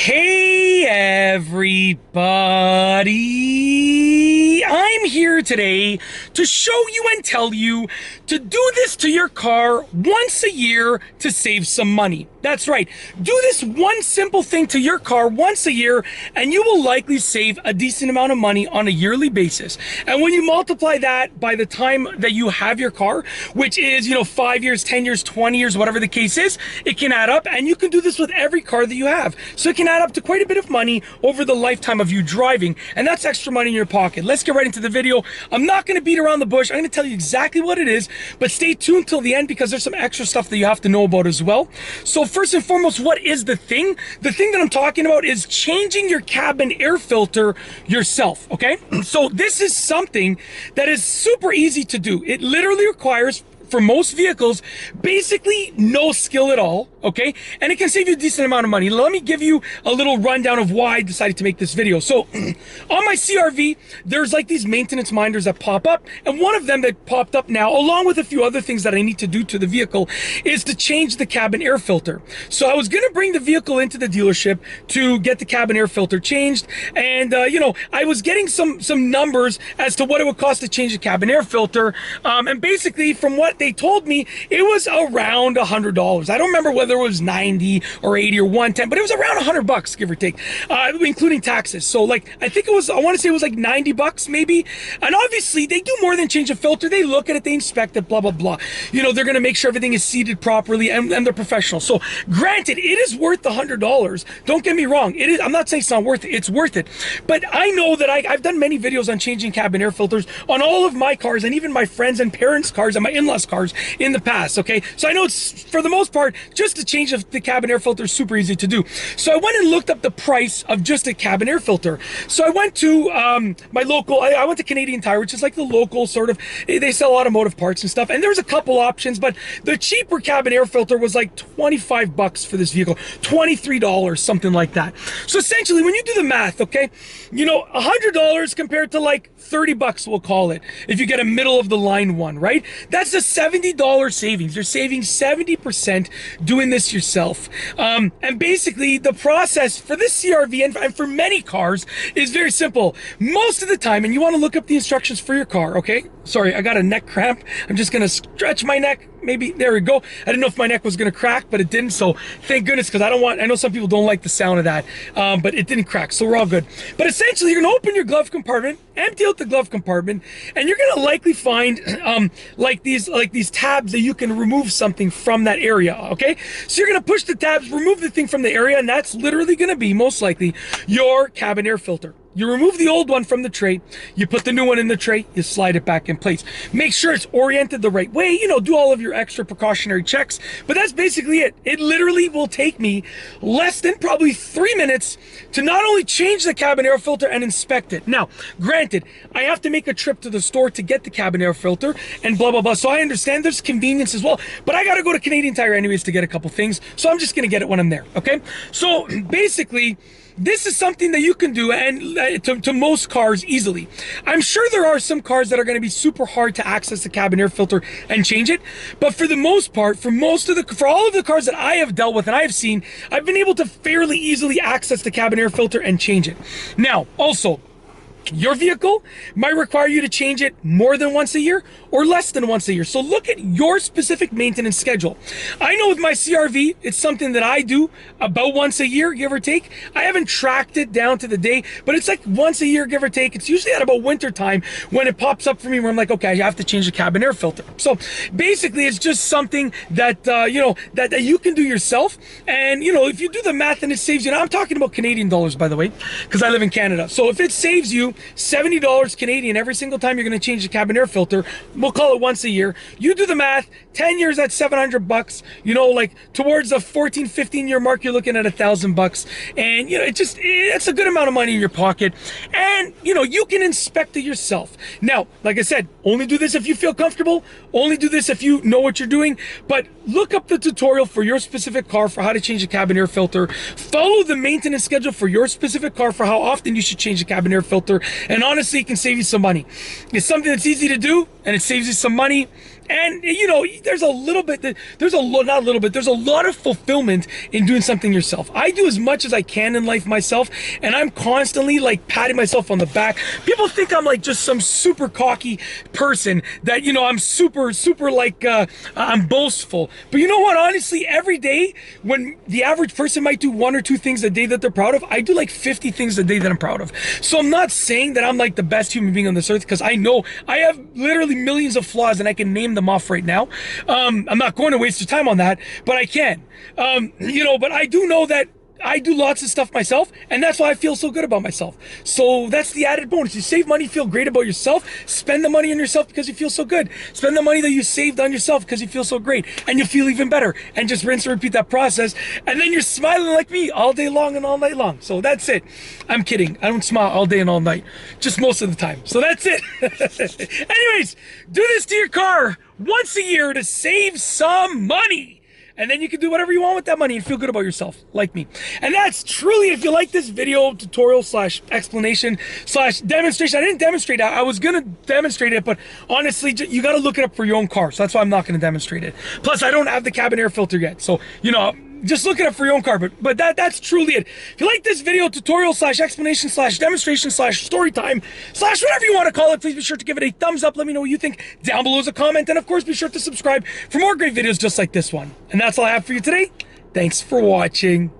Hey everybody! I'm here today to show you and tell you to do this to your car once a year to save some money. That's right. Do this one simple thing to your car once a year and you will likely save a decent amount of money on a yearly basis. And when you multiply that by the time that you have your car, which is, 5 years, 10 years, 20 years, whatever the case is, it can add up, and you can do this with every car that you have. So it can add up to quite a bit of money over the lifetime of you driving, and that's extra money in your pocket. Let's get right into the video. I'm not going to beat around the bush. I'm going to tell you exactly what it is, but stay tuned till the end because there's some extra stuff that you have to know about as well. So first and foremost, what is the thing? The thing that I'm talking about is changing your cabin air filter yourself, okay? So this is something that is super easy to do. It literally requires, for most vehicles, basically no skill at all, okay? And it can save you a decent amount of money. Let me give you a little rundown of why I decided to make this video. So on my CRV, there's like these maintenance minders that pop up, and one of them that popped up now, along with a few other things that I need to do to the vehicle, is to change the cabin air filter. So I was gonna bring the vehicle into the dealership to get the cabin air filter changed, and I was getting some numbers as to what it would cost to change the cabin air filter, and basically from what they told me, it was around $100. I don't remember whether it was 90 or 80 or 110, but it was around $100, give or take, including taxes. So like, I want to say it was like 90 bucks maybe. And obviously they do more than change a filter. They look at it, they inspect it, blah, blah, blah. They're going to make sure everything is seated properly, and they're professional. So granted, it is worth the $100. Don't get me wrong. It is. I'm not saying it's not worth it. It's worth it. But I know that I've done many videos on changing cabin air filters on all of my cars, and even my friends' and parents' cars and my in-laws' cars in the past, okay? So I know it's, for the most part, just the change of the cabin air filter is super easy to do. So I went and looked up the price of just a cabin air filter. So I went to my local, I went to Canadian Tire, which is like the local sort of, they sell automotive parts and stuff, and there was a couple options, but the cheaper cabin air filter was like 25 bucks for this vehicle, $23, something like that. So essentially, when you do the math, okay, $100 compared to like 30 bucks, we'll call it, if you get a middle of the line one, right? That's a $70 savings. You're saving 70% doing this yourself. And basically the process for this CRV and for many cars is very simple. Most of the time, and you want to look up the instructions for your car, okay? Sorry, I got a neck cramp. I'm just going to stretch my neck. Maybe, there we go. I didn't know if my neck was going to crack, but it didn't. So thank goodness, because I know some people don't like the sound of that, but it didn't crack. So we're all good. But essentially, you're going to open your glove compartment, empty out the glove compartment, and you're going to likely find like these tabs that you can remove something from that area, okay? So you're going to push the tabs, remove the thing from the area, and that's literally going to be, most likely, your cabin air filter. You remove the old one from the tray, you put the new one in the tray, you slide it back in place. Make sure it's oriented the right way, do all of your extra precautionary checks, but that's basically it. It literally will take me less than probably 3 minutes to not only change the cabin air filter and inspect it. Now, granted, I have to make a trip to the store to get the cabin air filter and blah, blah, blah, so I understand there's convenience as well, but I gotta go to Canadian Tire anyways to get a couple things, so I'm just gonna get it when I'm there, okay? So basically, this is something that you can do, and to most cars easily. I'm sure there are some cars that are going to be super hard to access the cabin air filter and change it, but for the most part, for all of the cars that I have dealt with and I have seen, I've been able to fairly easily access the cabin air filter and change it. Now, also, your vehicle might require you to change it more than once a year or less than once a year. So look at your specific maintenance schedule. I know with my CRV, it's something that I do about once a year, give or take. I haven't tracked it down to the day, but it's like once a year, give or take. It's usually at about winter time when it pops up for me where I'm like, okay, I have to change the cabin air filter. So basically, it's just something that, that you can do yourself. And, if you do the math and it saves you, and I'm talking about Canadian dollars, by the way, because I live in Canada. So if it saves you $70 Canadian every single time you're going to change the cabin air filter, we'll call it once a year. You do the math, 10 years at 700 bucks, like towards the 14, 15 year mark, you're looking at $1,000. And, it's a good amount of money in your pocket. And, you can inspect it yourself. Now, like I said, only do this if you feel comfortable. Only do this if you know what you're doing. But look up the tutorial for your specific car for how to change the cabin air filter. Follow the maintenance schedule for your specific car for how often you should change the cabin air filter. And honestly, it can save you some money. It's something that's easy to do, and it saves you some money. And you know, there's a little bit, there's a lot, not a little bit, there's a lot of fulfillment in doing something yourself. I do as much as I can in life myself, and I'm constantly like patting myself on the back. People think I'm like just some super cocky person that, you know, I'm super like, I'm boastful. But you know what, honestly, every day when the average person might do 1 or 2 things a day that they're proud of, I do like 50 things a day that I'm proud of. So I'm not saying that I'm like the best human being on this earth, because I know I have literally millions of flaws and I can name them off right now. I'm not going to waste your time on that, but I can. You know, but I do know that I do lots of stuff myself, and that's why I feel so good about myself. So that's the added bonus. You save money, feel great about yourself. Spend the money on yourself because you feel so good. Spend the money that you saved on yourself because you feel so great, and you feel even better. And just rinse and repeat that process, and then you're smiling like me all day long and all night long. So that's it. I'm kidding. I don't smile all day and all night, just most of the time. So that's it. Anyways, do this to your car once a year to save some money. And then you can do whatever you want with that money and feel good about yourself, like me. And that's truly, if you like this video, tutorial slash explanation slash demonstration. I didn't demonstrate it. I was going to demonstrate it, but honestly, you got to look it up for your own car. So that's why I'm not going to demonstrate it. Plus, I don't have the cabin air filter yet. So, you know, just look it up for your own car. But that's truly it. If you like this video, tutorial slash explanation slash demonstration slash story time slash whatever you want to call it, please be sure to give it a thumbs up. Let me know what you think down below as a comment. And of course, be sure to subscribe for more great videos just like this one. And that's all I have for you today. Thanks for watching.